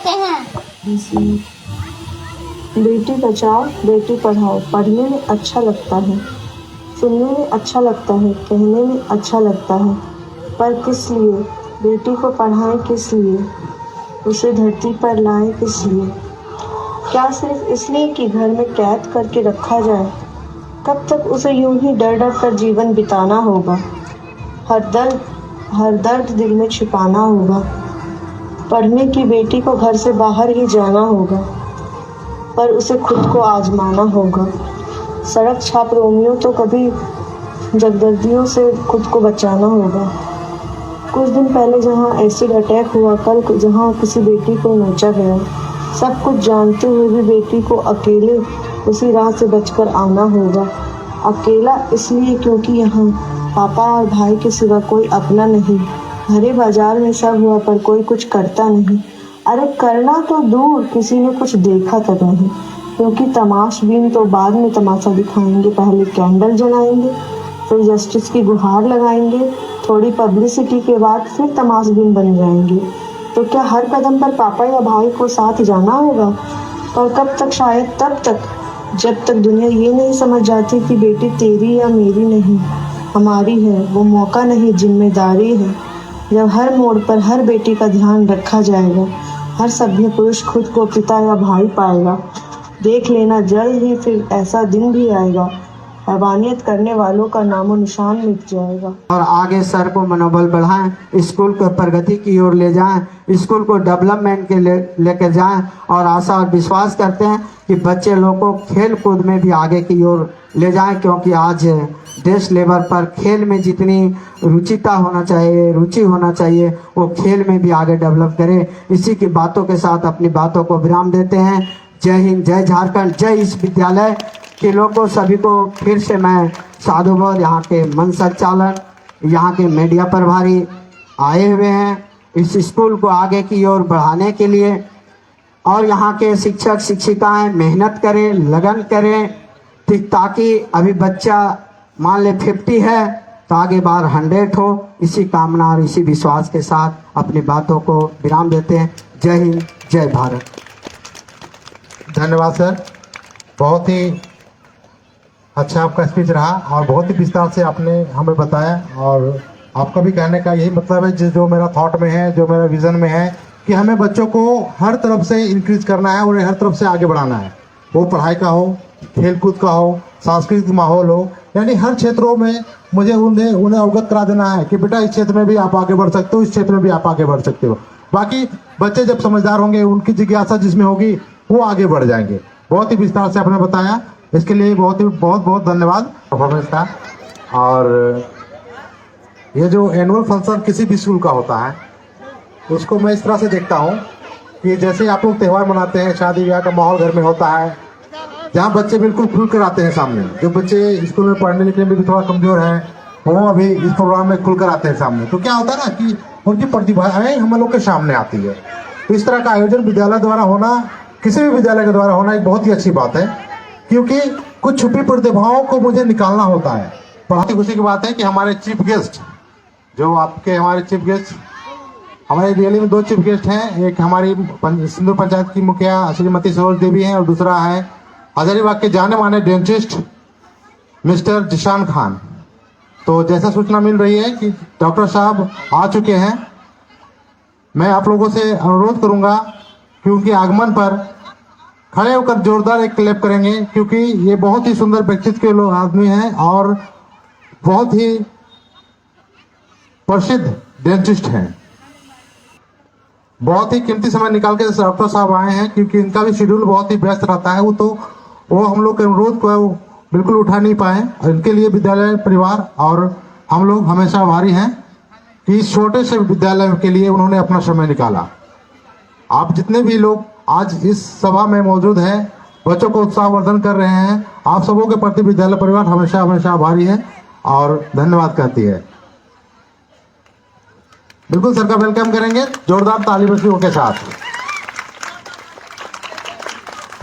करते हैं? बेटी बचाओ बेटी पढ़ाओ पढ़ने में अच्छा लगता है, सुनने में अच्छा लगता है, कहने में अच्छा लगता है, पर किस लिए? बेटी को पढ़ाएं किस लिए? उसे धरती पर लाएं किस लिए? क्या सिर्फ इसलिए कि घर में कैद करके रखा जाए? कब तक उसे यूं ही डर डर कर जीवन बिताना होगा? हर दर्द दिल में छिपाना होगा। पढ़ने की बेटी को घर से बाहर ही जाना होगा, पर उसे खुद को आजमाना होगा। सड़क छाप रोमियो तो कभी जगदर्दियों से खुद को बचाना होगा। कुछ दिन पहले जहां एसिड अटैक हुआ, कल जहां किसी बेटी को नोचा गया, सब कुछ जानते हुए भी बेटी को अकेले उसी राह से बचकर आना होगा। अकेला इसलिए क्योंकि यहाँ पापा और भाई के सिवा कोई अपना नहीं। भरे बाजार में सब हुआ पर कोई कुछ करता नहीं। अरे करना तो दूर, किसी ने कुछ देखा तक नहीं, क्योंकि तमाशबीन तो बाद में तमाशा दिखाएंगे। पहले कैंडल जलाएंगे, फिर जस्टिस की गुहार लगाएंगे, थोड़ी पब्लिसिटी के बाद फिर तमाशबीन बन जाएंगे। तो क्या हर कदम पर पापा या भाई को साथ जाना होगा? पर कब तक? शायद तब तक जब तक दुनिया ये नहीं समझ जाती कि बेटी तेरी या मेरी नहीं, हमारी है। वो मौका नहीं, जिम्मेदारी है। जब हर मोड़ पर हर बेटी का ध्यान रखा जाएगा, हर सभ्य पुरुष खुद को पिता या भाई पाएगा। देख लेना जल्द ही फिर ऐसा दिन भी आएगा, हैवानियत करने वालों का नामो निशान मिट जाएगा। और आगे सर को मनोबल बढ़ाएं, स्कूल को प्रगति की ओर ले जाएं, स्कूल को डेवलपमेंट के लेकर जाएं। और आशा और विश्वास करते हैं कि बच्चे लोग को खेल कूद में भी आगे की ओर ले जाएं, क्योंकि आज देश लेवल पर खेल में जितनी रुचि होना चाहिए वो खेल में भी आगे डेवलप करे। इसी की बातों के साथ अपनी बातों को विराम देते हैं। जय हिंद, जय झारखंड, जय इस विद्यालय के लोगों सभी को फिर से मैं साधुवाद। यहाँ के मंच संचालक, यहाँ के मीडिया प्रभारी आए हुए हैं इस स्कूल को आगे की ओर बढ़ाने के लिए, और यहाँ के शिक्षक शिक्षिकाएं मेहनत करें, लगन करें, ताकि अभी बच्चा मान ले 50 है तो आगे बार 100 हो। इसी कामना और इसी विश्वास के साथ अपनी बातों को विराम देते हैं। जय हिंद, जय भारत। धन्यवाद सर, बहुत ही अच्छा आपका स्पीच रहा और बहुत ही विस्तार से आपने हमें बताया। और आपका भी कहने का यही मतलब है, जो मेरा थॉट में है, जो मेरा विजन में है, कि हमें बच्चों को हर तरफ से इंक्रीज करना है और हर तरफ से आगे बढ़ाना है। वो पढ़ाई का हो, खेलकूद का हो, सांस्कृतिक माहौल हो, यानी हर क्षेत्रों में मुझे उन्हें अवगत करा देना है कि बेटा इस क्षेत्र में भी आप आगे बढ़ सकते हो, इस क्षेत्र में भी आप आगे बढ़ सकते हो। बाकी बच्चे जब समझदार होंगे, उनकी जिज्ञासा जिसमें होगी वो आगे बढ़ जाएंगे। बहुत ही विस्तार से आपने बताया, इसके लिए बहुत बहुत धन्यवाद परफॉर्मेंस का। और ये जो एनुअल फंक्शन किसी भी स्कूल का होता है, उसको मैं इस तरह से देखता हूँ कि जैसे आप लोग त्यौहार मनाते हैं, शादी ब्याह का माहौल घर में होता है, जहाँ बच्चे बिल्कुल खुल कर आते हैं सामने। जो बच्चे स्कूल में पढ़ने लिखने में भी थोड़ा कमजोर हैं, वो अभी इस प्रोग्राम में खुलकर आते हैं सामने। तो क्या होता है ना कि उनकी प्रतिभाएं हम लोग के सामने आती है। तो इस तरह का आयोजन विद्यालय द्वारा होना, किसी भी विद्यालय के द्वारा होना एक बहुत ही अच्छी बात है, क्योंकि कुछ छुपी प्रतिभाओं को मुझे निकालना होता है। बहुत ही खुशी की बात है कि हमारे चीफ गेस्ट, हमारे चीफ गेस्ट, हमारे दिल्ली में 2 चीफ गेस्ट हैं। एक हमारी सिंदूर पंचायत की मुखिया श्रीमती सरोज देवी हैं, और दूसरा है हजारीबाग के जाने माने डेंटिस्ट मिस्टर जिशान खान। तो जैसा सूचना मिल रही है कि डॉक्टर साहब आ चुके हैं, मैं आप लोगों से अनुरोध करूंगा कि उनके आगमन पर खड़े होकर जोरदार एक क्लैप करेंगे, क्योंकि ये बहुत ही सुंदर व्यक्तित्व के लोग आदमी हैं और बहुत ही प्रसिद्ध डेंटिस्ट हैं। बहुत ही कीमती समय निकाल के डॉक्टर साहब आए हैं, क्योंकि इनका भी शेड्यूल बहुत ही व्यस्त रहता है। वो हम लोग के अनुरोध को बिल्कुल उठा नहीं पाए। इनके लिए विद्यालय परिवार और हम लोग हमेशा आभारी हैं कि इस छोटे से विद्यालय के लिए उन्होंने अपना समय निकाला। आप जितने भी लोग आज इस सभा में मौजूद हैं, बच्चों को उत्साहवर्धन कर रहे हैं, आप सबों के प्रति विद्यालय परिवार हमेशा हमेशा आभारी है और धन्यवाद कहती है। बिल्कुल सर का वेलकम करेंगे जोरदार ताली बजों के साथ।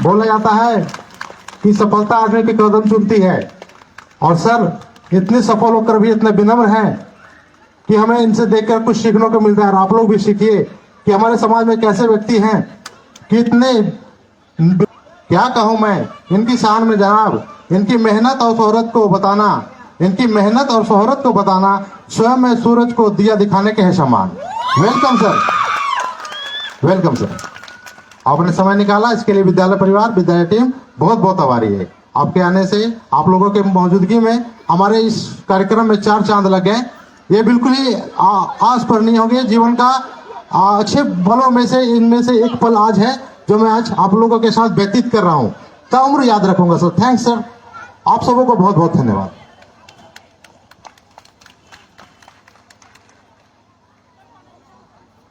बोला जाता है कि सफलता आदमी के कदम चुनती है, और सर इतने सफल होकर भी इतने विनम्र हैं कि हमें इनसे देखकर कुछ सीखने को मिलता है। और आप लोग भी सीखिए कि हमारे समाज में कैसे व्यक्ति हैं कितने क्या कहूं मैं इनकी शान में जनाब। इनकी मेहनत और शोहरत को बताना, इनकी मेहनत और शोहरत को बताना स्वयं में सूरज को दिया दिखाने के है समान। Welcome sir, welcome sir. आपने समय निकाला, इसके लिए विद्यालय परिवार, विद्यालय टीम बहुत बहुत आभारी है। आपके आने से, आप लोगों के मौजूदगी में हमारे इस कार्यक्रम में 4 चांद लग गए। ये बिल्कुल ही आस्पर्णीय हो गया। जीवन का अच्छे पलों में से इनमें से एक पल आज है जो मैं आज आप लोगों के साथ व्यतीत कर रहा हूं। ताउम्र याद रखूंगा सर। थैंक्स सर, आप सबों को बहुत बहुत धन्यवाद।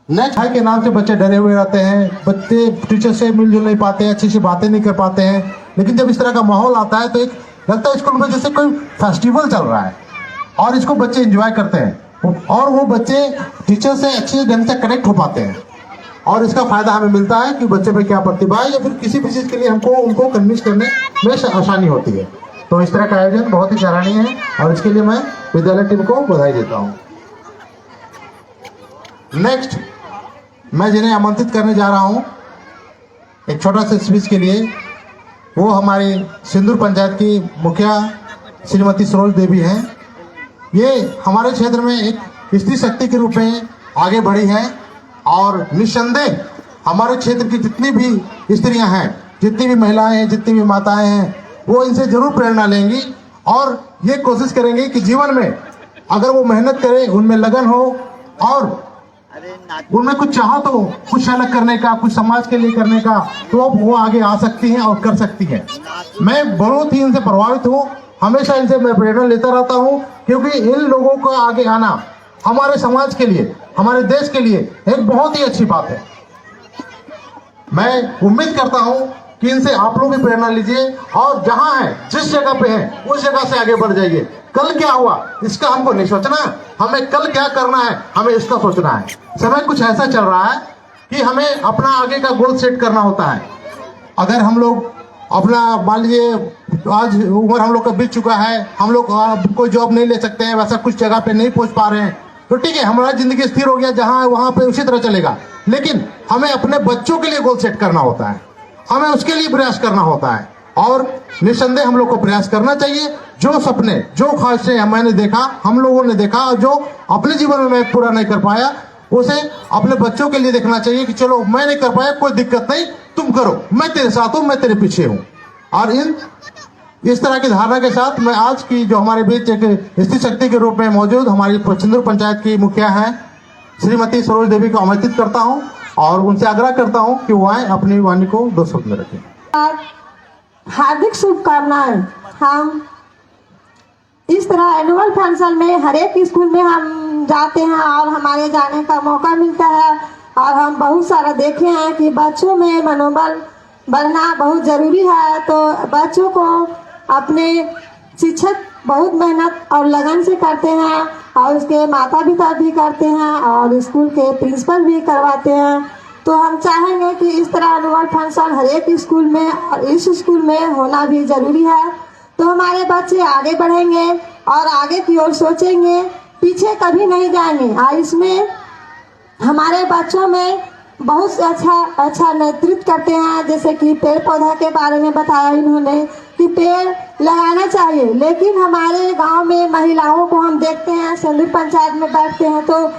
नेक्स्ट भाई के नाम से बच्चे डरे हुए रहते हैं, बच्चे टीचर से मिलजुल नहीं पाते हैं, अच्छी सी बातें नहीं कर पाते हैं। लेकिन जब इस तरह का माहौल आता है तो एक लगता है स्कूल में जैसे कोई फेस्टिवल चल रहा है और इसको बच्चे एंजॉय करते हैं और वो बच्चे टीचर से अच्छे ढंग से कनेक्ट हो पाते हैं और इसका फायदा हमें मिलता है कि बच्चे में क्या प्रतिभा है या फिर किसी भी चीज के लिए हमको उनको कन्विंस करने में आसानी होती है। तो इस तरह का आयोजन बहुत ही सराहनीय है और इसके लिए मैं विद्यालय टीम को बधाई देता हूँ। नेक्स्ट मैं जिन्हें आमंत्रित करने जा रहा हूं एक छोटा सा स्पीच के लिए, वो हमारी सिंदूर पंचायत की मुखिया श्रीमती सरोज देवी हैं। ये हमारे क्षेत्र में एक स्त्री शक्ति के रूप में आगे बढ़ी है और निस्संदेह हमारे क्षेत्र की जितनी भी स्त्रियां हैं, जितनी भी महिलाएं हैं, जितनी भी माताएं हैं, वो इनसे जरूर प्रेरणा लेंगी और ये कोशिश करेंगी कि जीवन में अगर वो मेहनत करें, उनमें लगन हो और उनमें कुछ चाहो तो कुछ अलग करने का, कुछ समाज के लिए करने का, तो वो आगे आ सकती हैं और कर सकती हैं। मैं बहुत ही इनसे प्रभावित हूँ, हमेशा इनसे मैं प्रेरणा लेता रहता हूँ क्योंकि इन लोगों का आगे आना हमारे समाज के लिए, हमारे देश के लिए एक बहुत ही अच्छी बात है। मैं उम्मीद करता हूँ कि इनसे आप लोग भी प्रेरणा लीजिए और जहां है, जिस जगह पे है, उस जगह से आगे बढ़ जाइए। कल क्या हुआ इसका हमको नहीं सोचना, हमें कल क्या करना है हमें इसका सोचना है। समय कुछ ऐसा चल रहा है कि हमें अपना आगे का गोल सेट करना होता है। अगर हम लोग अपना मान लीजिए आज उम्र हम लोग का बीत चुका है, हम लोग कोई जॉब नहीं ले सकते हैं, वैसा कुछ जगह पे नहीं पहुंच पा रहे हैं, तो ठीक है, हमारा जिंदगी स्थिर हो गया, जहां है वहां पे उसी तरह चलेगा। लेकिन हमें अपने बच्चों के लिए गोल सेट करना होता है, हमें उसके लिए प्रयास करना होता है और निस्संदेह हम लोग को प्रयास करना चाहिए। जो सपने, जो ख्वाहिशें मैंने देखा, हम लोगों ने देखा और जो अपने जीवन में मैं पूरा नहीं कर पाया, उसे अपने बच्चों के लिए देखना चाहिए कि चलो मैं नहीं कर पाया, कोई दिक्कत नहीं, तुम करो, मैं तेरे साथ हूं, मैं तेरे पीछे हूं। और इस तरह की धारणा के साथ मैं आज की जो हमारे बीच एक स्त्री शक्ति के रूप में मौजूद हमारी सिंदूर पंचायत की मुखिया हैं श्रीमती सरोज देवी को आमंत्रित करता हूं और उनसे आग्रह करता हूं कि वो आए, अपनी वाणी को 2 शब्द में रखें। हार्दिक शुभकामनाएं। हम इस तरह एनुअल फंक्शन में हर एक स्कूल में हम जाते हैं और हमारे जाने का मौका मिलता है और हम बहुत सारा देखे हैं कि बच्चों में मनोबल बढ़ना बहुत ज़रूरी है। तो बच्चों को अपने शिक्षक बहुत मेहनत और लगन से करते हैं और उसके माता पिता भी करते हैं और स्कूल के प्रिंसिपल भी करवाते हैं। तो हम चाहेंगे कि इस तरह एनुअल फंक्शन हर एक स्कूल में और इस स्कूल में होना भी ज़रूरी है। तो हमारे बच्चे आगे बढ़ेंगे और आगे की ओर सोचेंगे, पीछे कभी नहीं जाएंगे। और इसमें हमारे बच्चों में बहुत अच्छा नेतृत्व करते हैं, जैसे कि पेड़ पौधा के बारे में बताया इन्होंने कि पेड़ लगाना चाहिए। लेकिन हमारे गांव में महिलाओं को हम देखते हैं, सिंदूर पंचायत में बैठते हैं तो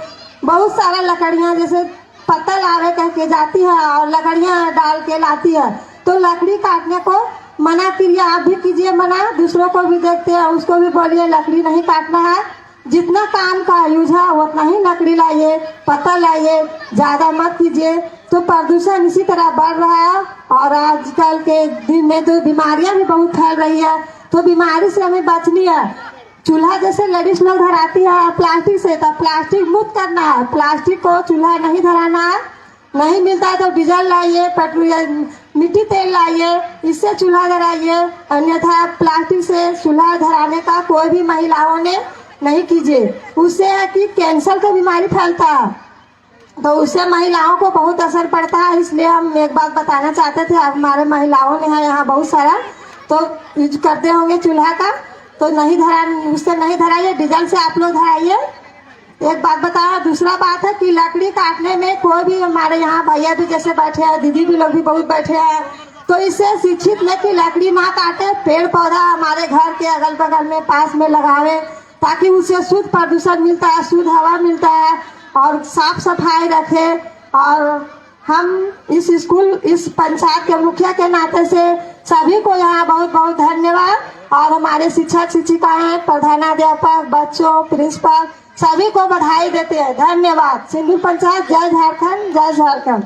बहुत सारा लकड़ियां जैसे पत्ता लावे कह के जाती है और लकड़ियां डाल के लाती है, तो लकड़ी काटने को मना कीजिए, आप भी कीजिए मना, दूसरों को भी देखते हैं उसको भी बोलिए लकड़ी नहीं काटना है, जितना काम का यूज है उतना ही लकड़ी लाइए, पत्ता लाइए, ज्यादा मत कीजिए। तो प्रदूषण इसी तरह बढ़ रहा है और आजकल के दिन में तो बीमारियां भी बहुत फैल रही है, तो बीमारी से हमें बचनी है। चूल्हा जैसे लेडीज लोग धराती है प्लास्टिक से, तो प्लास्टिक मुक्त करना है, प्लास्टिक को चूल्हा नहीं धराना है। नहीं मिलता है तो डीजल लाइए, पेट्रोल, मिट्टी तेल लाइए, इससे चूल्हा धराइए, अन्यथा प्लास्टिक से चूल्हा धराने का कोई भी महिलाओं ने नहीं कीजिए। उससे है कि कैंसर का बीमारी फैलता है, तो उससे महिलाओं को बहुत असर पड़ता है। इसलिए हम एक बात बताना चाहते थे, हमारे महिलाओं ने है यहाँ बहुत सारा तो यूज करते होंगे चूल्हा का, तो नहीं धरा, उससे नहीं धराइए, डीजल से आप लोग धराइए। एक बात बताया। दूसरा बात है कि लकड़ी काटने में कोई भी, हमारे यहाँ भैया भी जैसे बैठे हैं, दीदी भी लोग भी बहुत बैठे हैं, तो इससे शिक्षित ले कि लकड़ी ना काटे, पेड़ पौधा हमारे घर के अगल बगल में पास में लगावे, ताकि उससे शुद्ध प्रदूषण मिलता है, शुद्ध हवा मिलता है और साफ सफाई रखे। और हम इस स्कूल, इस पंचायत के मुखिया के नाते से सभी को यहाँ बहुत बहुत धन्यवाद, और हमारे शिक्षक शिक्षिकाएं, प्रधानाध्यापक, बच्चों, प्रिंसिपल सभी को बधाई देते हैं। धन्यवाद। सिंदूर पंचायत, जय झारखंड, जय झारखंड।